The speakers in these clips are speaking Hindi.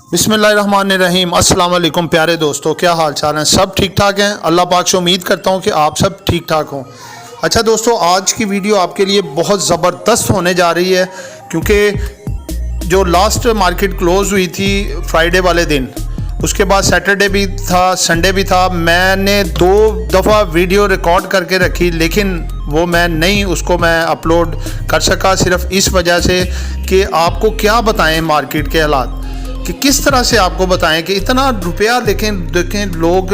बिस्मिल्लाहिर्रहमानिर्रहीम। अस्सलाम वालेकुम प्यारे दोस्तों, क्या हाल चाल हैं? सब ठीक ठाक हैं? अल्लाह पाक से उम्मीद करता हूं कि आप सब ठीक ठाक हों। अच्छा दोस्तों, आज की वीडियो आपके लिए बहुत ज़बरदस्त होने जा रही है क्योंकि जो लास्ट मार्केट क्लोज़ हुई थी फ्राइडे वाले दिन, उसके बाद सैटरडे भी था, संडे भी था। मैंने 2 दफ़ा वीडियो रिकॉर्ड करके रखी, लेकिन वो मैं अपलोड कर सका सिर्फ इस वजह से कि आपको क्या बताएं मार्केट के हालात, कि किस तरह से आपको बताएं कि इतना रुपया देखें लोग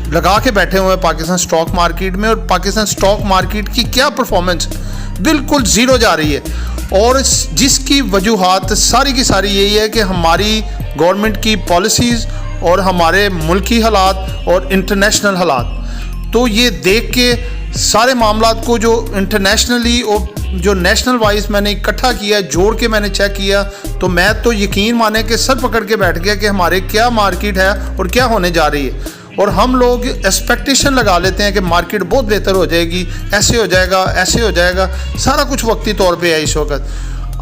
लगा के बैठे हुए हैं पाकिस्तान स्टॉक मार्केट में, और पाकिस्तान स्टॉक मार्केट की क्या परफॉर्मेंस बिल्कुल ज़ीरो जा रही है। और जिसकी वजूहात सारी की सारी यही है कि हमारी गवर्नमेंट की पॉलिसीज़ और हमारे मुल्की हालात और इंटरनेशनल हालात। तो ये देख के सारे मामलात को जो इंटरनेशनली और जो नेशनल वाइज मैंने इकट्ठा किया, जोड़ के मैंने चेक किया, तो मैं तो यकीन माने कि सर पकड़ के बैठ गया कि हमारे क्या मार्केट है और क्या होने जा रही है। और हम लोग एक्सपेक्टेशन लगा लेते हैं कि मार्केट बहुत बेहतर हो जाएगी, ऐसे हो जाएगा, ऐसे हो जाएगा, सारा कुछ वक्ती तौर पे है इस वक्त।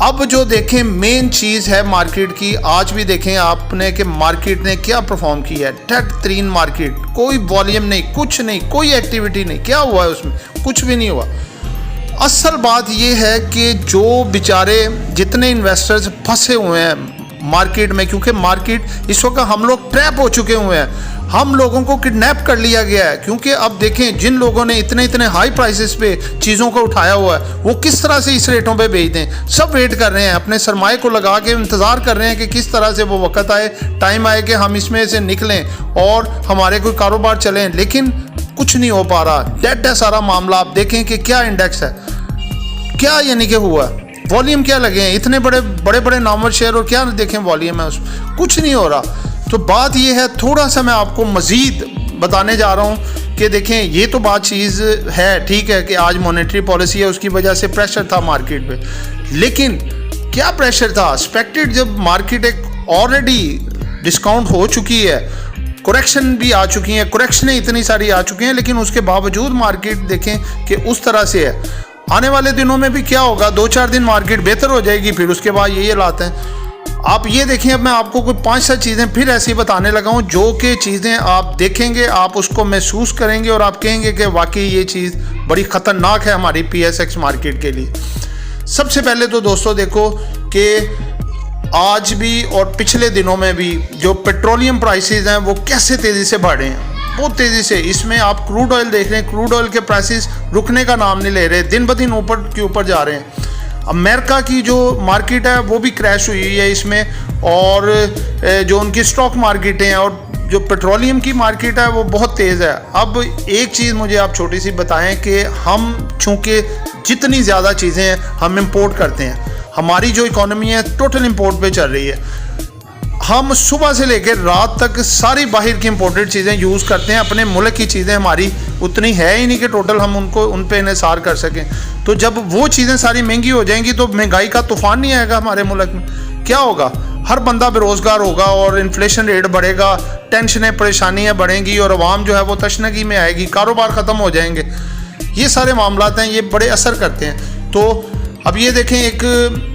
अब जो देखें मेन चीज़ है मार्केट की, आज भी देखें आपने कि मार्केट ने क्या परफॉर्म किया है। डेड तरीन मार्केट, कोई वॉल्यूम नहीं, कुछ नहीं, कोई एक्टिविटी नहीं। क्या हुआ है उसमें? कुछ भी नहीं हुआ। असल बात यह है कि जो बेचारे जितने इन्वेस्टर्स फंसे हुए हैं मार्केट में, क्योंकि मार्केट इस वक्त हम लोग ट्रैप हो चुके हुए हैं, हम लोगों को किडनैप कर लिया गया है। क्योंकि अब देखें जिन लोगों ने इतने हाई प्राइसेस पे चीज़ों को उठाया हुआ है, वो किस तरह से इस रेटों पे बेच दें। सब वेट कर रहे हैं, अपने सरमाए को लगा के इंतज़ार कर रहे हैं कि किस तरह से वो वक्त आए, टाइम आए कि हम इसमें से निकलें और हमारे कोई कारोबार चलें। लेकिन कुछ नहीं हो पा रहा, डेड है सारा मामला। आप देखें कि क्या इंडेक्स है, क्या यानी कि हुआ, वॉल्यूम क्या लगे हैं, इतने बड़े नामवर शेयर, और क्या देखें वॉल्यूम है उसमें, कुछ नहीं हो रहा। तो बात ये है, थोड़ा सा मैं आपको मज़ीद बताने जा रहा हूँ कि देखें ये तो बात चीज़ है, ठीक है कि आज मॉनेटरी पॉलिसी है, उसकी वजह से प्रेशर था मार्केट पे। लेकिन क्या प्रेशर था? एक्सपेक्टेड, जब मार्केट एक ऑलरेडी डिस्काउंट हो चुकी है, करेक्शन भी आ चुकी हैं, करेक्शनें इतनी सारी आ चुकी हैं, लेकिन उसके बावजूद मार्केट देखें कि उस तरह से है। आने वाले दिनों में भी क्या होगा, 2-4 दिन मार्केट बेहतर हो जाएगी, फिर उसके बाद यही हालात हैं। आप ये देखें, अब मैं आपको कोई 5-6 चीज़ें फिर ऐसी बताने लगा हूँ जो कि चीज़ें आप देखेंगे, आप उसको महसूस करेंगे और आप कहेंगे कि वाकई ये चीज़ बड़ी ख़तरनाक है हमारी PSX मार्केट के लिए। सबसे पहले तो दोस्तों देखो कि आज भी और पिछले दिनों में भी जो पेट्रोलियम प्राइसेस हैं वो कैसे तेज़ी से बढ़े हैं, बहुत तेज़ी से। इसमें आप क्रूड ऑयल देख रहे हैं, क्रूड ऑयल के प्राइसेस रुकने का नाम नहीं ले रहे, दिन ब दिन ऊपर के ऊपर जा रहे हैं। अमेरिका की जो मार्केट है वो भी क्रैश हुई है इसमें, और जो उनकी स्टॉक मार्केटें हैं और जो पेट्रोलियम की मार्केट है वो बहुत तेज़ है। अब एक चीज़ मुझे आप छोटी सी बताएं कि हम चूँकि जितनी ज़्यादा चीज़ें हैं हम इंपोर्ट करते हैं, हमारी जो इकोनॉमी है टोटल इंपोर्ट पे चल रही है। हम सुबह से लेकर रात तक सारी बाहर की इंपोर्टेड चीज़ें यूज़ करते हैं, अपने मुल्क की चीज़ें हमारी उतनी है ही नहीं कि टोटल हम उन पे इन्हिसार कर सकें। तो जब वो चीज़ें सारी महंगी हो जाएंगी तो महंगाई का तूफान नहीं आएगा हमारे मुल्क में। क्या होगा? हर बंदा बेरोज़गार होगा और इन्फ्लेशन रेट बढ़ेगा, टेंशनें परेशानियाँ बढ़ेंगी और अवाम जो है वो तशनगी में आएगी, कारोबार ख़त्म हो जाएंगे। ये सारे मामलात हैं, ये बड़े असर करते हैं। तो अब ये देखें, एक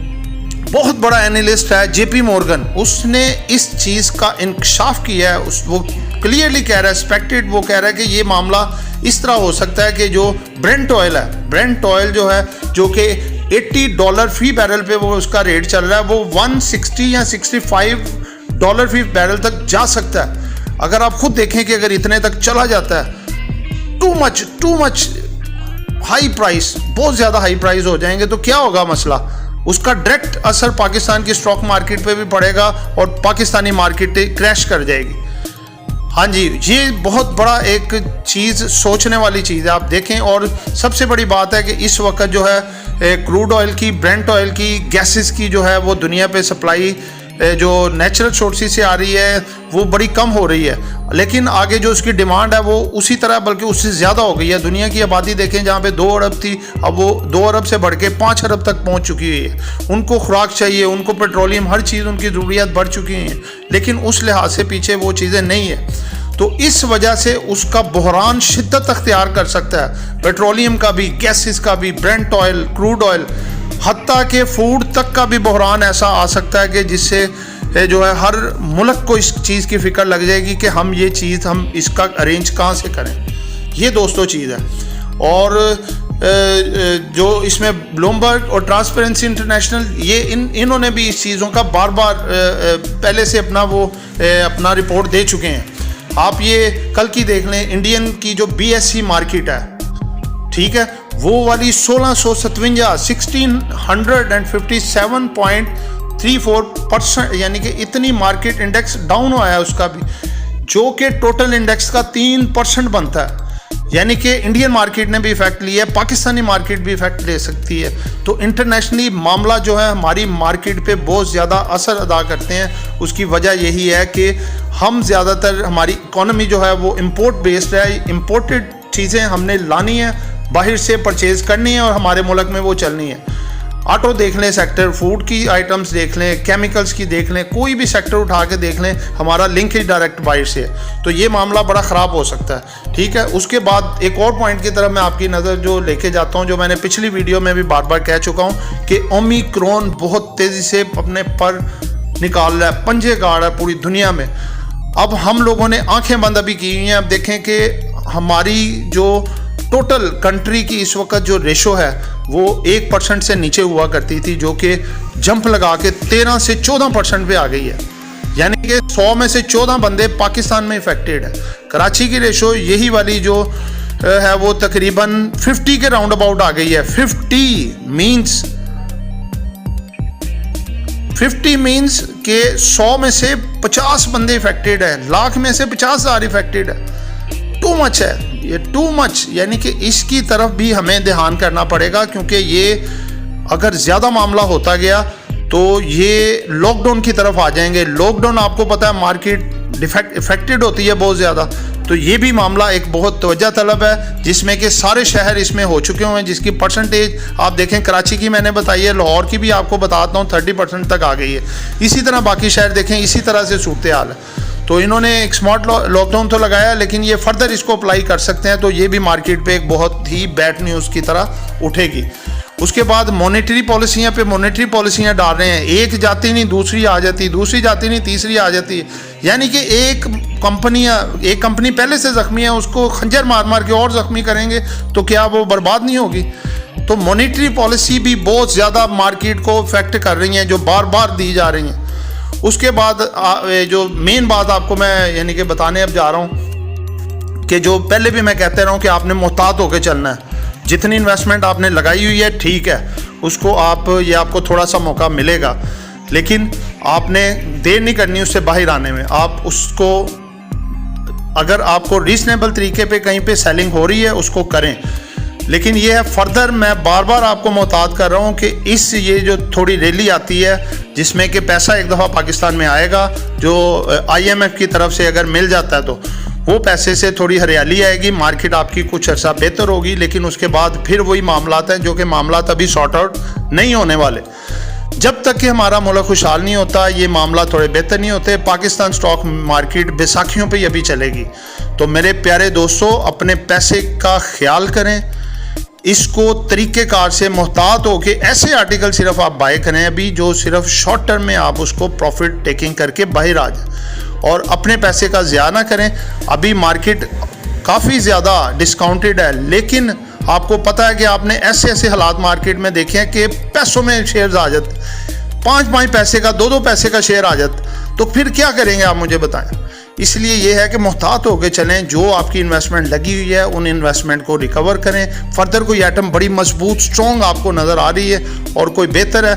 बहुत बड़ा एनालिस्ट है JP मॉर्गन, उसने इस चीज़ का इंकशाफ किया है। वो क्लियरली कह रहा है, एक्सपेक्टेड, वो कह रहा है कि ये मामला इस तरह हो सकता है कि जो ब्रेंट ऑयल है, ब्रेंट ऑयल जो है जो कि $80 फी बैरल पे वो उसका रेट चल रहा है, वो 160 या $65 फी बैरल तक जा सकता है। अगर आप खुद देखें कि अगर इतने तक चला जाता है, टू मच हाई प्राइस, बहुत ज़्यादा हाई प्राइस हो जाएंगे, तो क्या होगा मसला? उसका डायरेक्ट असर पाकिस्तान की स्टॉक मार्केट पे भी पड़ेगा और पाकिस्तानी मार्केट क्रैश कर जाएगी। हाँ जी, ये बहुत बड़ा एक चीज़, सोचने वाली चीज़ है। आप देखें, और सबसे बड़ी बात है कि इस वक्त जो है क्रूड ऑयल की, ब्रेंट ऑयल की, गैसेस की जो है वो दुनिया पे सप्लाई जो नेचुरल सोर्सेज से आ रही है वो बड़ी कम हो रही है, लेकिन आगे जो उसकी डिमांड है वो उसी तरह बल्कि उससे ज़्यादा हो गई है। दुनिया की आबादी देखें, जहाँ पे 2 अरब थी, अब वो 2 अरब से बढ़ के 5 अरब तक पहुँच चुकी है। उनको खुराक चाहिए, उनको पेट्रोलियम, हर चीज़ उनकी ज़रूरियात बढ़ चुकी हैं, लेकिन उस लिहाज से पीछे वो चीज़ें नहीं है। तो इस वजह से उसका बहरान शिद्दत अख्तियार कर सकता है, पेट्रोलियम का भी, गैसेस का भी, ब्रेंट ऑयल, क्रूड ऑयल, हत्ता के फूड तक का भी बहरान ऐसा आ सकता है कि जिससे जो है हर मुल्क को इस चीज़ की फ़िक्र लग जाएगी कि हम ये चीज़ हम इसका अरेंज कहाँ से करें। ये दोस्तों चीज़ है। और जो इसमें ब्लूमबर्ग और ट्रांसपेरेंसी इंटरनेशनल ये इन्होंने भी इस चीज़ों का बार बार पहले से अपना रिपोर्ट दे चुके हैं। आप ये कल की देख लें, इंडियन की जो BSE मार्केट है, ठीक है, वो वाली 1657.34%, यानी कि इतनी मार्केट इंडेक्स डाउन हुआ है उसका भी, जो कि टोटल इंडेक्स का 3% बनता है। यानी कि इंडियन मार्केट ने भी इफेक्ट लिया है, पाकिस्तानी मार्केट भी इफेक्ट ले सकती है। तो इंटरनेशनली मामला जो है हमारी मार्केट पे बहुत ज़्यादा असर अदा करते हैं। उसकी वजह यही है कि हम ज़्यादातर, हमारी इकोनॉमी जो है वो इम्पोर्ट बेस्ड है। इम्पोर्टेड चीज़ें हमने लानी है, बाहर से परचेज़ करनी है और हमारे मुल्क में वो चलनी है। ऑटो देख लें सेक्टर, फूड की आइटम्स देख लें, केमिकल्स की देख लें, कोई भी सेक्टर उठा के देख लें, हमारा लिंकेज डायरेक्ट बाहर से है। तो ये मामला बड़ा ख़राब हो सकता है, ठीक है। उसके बाद एक और पॉइंट की तरफ मैं आपकी नज़र जो लेके जाता हूँ, जो मैंने पिछली वीडियो में भी बार बार कह चुका हूँ कि ओमिक्रॉन बहुत तेज़ी से अपने पर निकाल रहा है, पंजे गाड़ रहा है पूरी दुनिया में। अब हम लोगों ने आँखें बंद अभी की हुई हैं। अब देखें कि हमारी जो टोटल कंट्री की इस वक्त जो रेशो है वो 1% से नीचे हुआ करती थी, जो कि जंप लगा के 13 से 14% पे आ गई है। यानी कि 100 में से 14 बंदे पाकिस्तान में इफेक्टेड है। कराची की रेशो यही वाली जो है वो तकरीबन 50 के राउंड अबाउट आ गई है। 50 मीन्स के 100 में से 50 बंदे इफेक्टेड है, लाख में से 50,000 इफेक्टेड है। टू मच है ये, टू मच। यानी कि इसकी तरफ भी हमें ध्यान करना पड़ेगा, क्योंकि ये अगर ज़्यादा मामला होता गया तो ये लॉकडाउन की तरफ आ जाएंगे। लॉकडाउन आपको पता है मार्केट इफेक्टेड होती है बहुत ज़्यादा। तो ये भी मामला एक बहुत तवज्जो तलब है, जिसमें कि सारे शहर इसमें हो चुके हुए हैं, जिसकी परसेंटेज आप देखें, कराची की मैंने बताई है, लाहौर की भी आपको बताता हूँ 30% तक आ गई है। इसी तरह बाकी शहर देखें, इसी तरह से सूरत हाल है। तो इन्होंने एक स्मार्ट लॉकडाउन तो लगाया, लेकिन ये फर्दर इसको अप्लाई कर सकते हैं, तो ये भी मार्केट पे एक बहुत ही बैड न्यूज़ की तरह उठेगी। उसके बाद मॉनेटरी पॉलिसियाँ पे मॉनेटरी पॉलिसियाँ डाल रहे हैं। एक जाती नहीं दूसरी आ जाती, दूसरी जाती नहीं तीसरी आ जाती है। यानी कि एक कंपनी पहले से ज़ख्मी है, उसको खंजर मार मार के और ज़ख्मी करेंगे, तो क्या वो बर्बाद नहीं होगी? तो मॉनेटरी पॉलिसी भी बहुत ज़्यादा मार्केट को इफेक्ट कर रही हैं, जो बार बार दी जा रही हैं। उसके बाद जो मेन बात आपको मैं यानी कि बताने अब जा रहा हूँ, कि जो पहले भी मैं कहते रहा हूँ कि आपने मोहतात होकर चलना है। जितनी इन्वेस्टमेंट आपने लगाई हुई है, ठीक है, उसको आपको थोड़ा सा मौका मिलेगा, लेकिन आपने देर नहीं करनी उससे बाहर आने में। आप उसको, अगर आपको रीजनेबल तरीके पे कहीं पे सेलिंग हो रही है, उसको करें। लेकिन ये है, फर्दर मैं बार बार आपको मोहतात कर रहा हूँ कि ये जो थोड़ी रैली आती है, जिसमें कि पैसा एक दफ़ा पाकिस्तान में आएगा, जो IMF की तरफ से अगर मिल जाता है, तो वो पैसे से थोड़ी हरियाली आएगी, मार्केट आपकी कुछ अर्सा बेहतर होगी। लेकिन उसके बाद फिर वही मामलात हैं, जो कि मामलात अभी सॉर्ट आउट नहीं होने वाले। जब तक कि हमारा मुल्क खुशहाल नहीं होता, ये मामला थोड़े बेहतर नहीं होते। पाकिस्तान स्टॉक मार्केट बैसाखियों पे अभी चलेगी। तो मेरे प्यारे दोस्तों, अपने पैसे का ख्याल करें, इसको तरीक़ेकार से मोहतात हो के ऐसे आर्टिकल सिर्फ आप बाय करें अभी, जो सिर्फ शॉर्ट टर्म में आप उसको प्रॉफिट टेकिंग करके बाहर आ जाए, और अपने पैसे का ज़िया ना करें। अभी मार्केट काफ़ी ज़्यादा डिस्काउंटेड है, लेकिन आपको पता है कि आपने ऐसे ऐसे हालात मार्केट में देखे हैं कि पैसों में शेयर्स आ जाते, 5-5 पैसे का 2-2 पैसे का शेयर आ जाता। तो फिर क्या करेंगे आप मुझे बताएं। इसलिए ये है कि मोहतात होकर चलें। जो आपकी इन्वेस्टमेंट लगी हुई है, उन इन्वेस्टमेंट को रिकवर करें। फर्दर कोई आइटम बड़ी मजबूत स्ट्रॉन्ग आपको नज़र आ रही है और कोई बेहतर है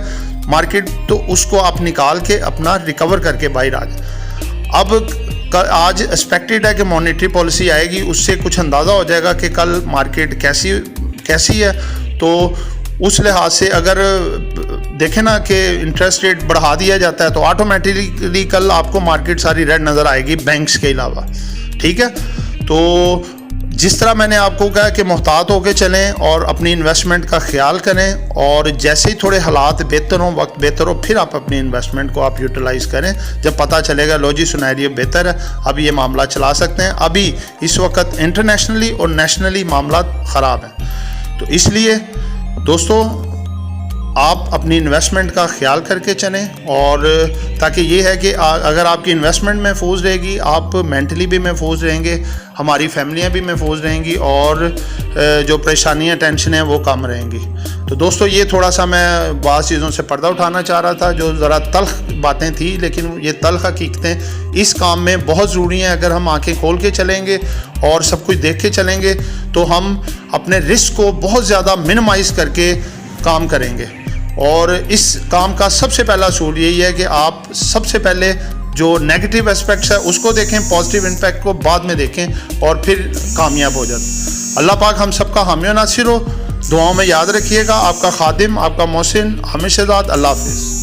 मार्केट, तो उसको आप निकाल के अपना रिकवर करके बाहर आ जाए। अब आज एक्सपेक्टेड है कि मॉनेटरी पॉलिसी आएगी, उससे कुछ अंदाज़ा हो जाएगा कि कल मार्केट कैसी है। तो उस लिहाज से अगर देखें ना कि इंटरेस्ट रेट बढ़ा दिया जाता है, तो ऑटोमेटिकली कल आपको मार्केट सारी रेड नज़र आएगी बैंक्स के अलावा, ठीक है। तो जिस तरह मैंने आपको कहा कि मोहतात होकर चलें और अपनी इन्वेस्टमेंट का ख्याल करें, और जैसे ही थोड़े हालात बेहतर हों, वक्त बेहतर हो, फिर आप अपनी इन्वेस्टमेंट को आप यूटिलाइज़ करें। जब पता चलेगा लो जी सिनेरियो बेहतर है, अब ये मामला चला सकते हैं। अभी इस वक्त इंटरनेशनली और नेशनली मामला ख़राब है। तो इसलिए दोस्तों, आप अपनी इन्वेस्टमेंट का ख्याल करके चलें, और ताकि ये है कि अगर आपकी इन्वेस्टमेंट महफूज रहेगी, आप मेंटली भी महफूज रहेंगे, हमारी फैमिलियां भी महफूज रहेंगी, और जो परेशानियां टेंशन हैं वो कम रहेंगी। तो दोस्तों, ये थोड़ा सा मैं बाज़ चीज़ों से पर्दा उठाना चाह रहा था जो ज़रा तल्ख बातें थी, लेकिन ये तल्ख हकीकतें इस काम में बहुत ज़रूरी हैं। अगर हम आंखें खोल के चलेंगे और सब कुछ देख के चलेंगे तो हम अपने रिस्क को बहुत ज़्यादा मिनिमाइज़ करके काम करेंगे। और इस काम का सबसे पहला असूल यही है कि आप सबसे पहले जो नेगेटिव एस्पेक्ट्स है उसको देखें, पॉजिटिव इम्पैक्ट को बाद में देखें, और फिर कामयाब हो जाते। अल्लाह पाक हम सबका हामी नासिर हो। दुआओं में याद रखिएगा। आपका खादिम, आपका मोहसिन हामिद शहजाद। अल्लाह हाफिज़।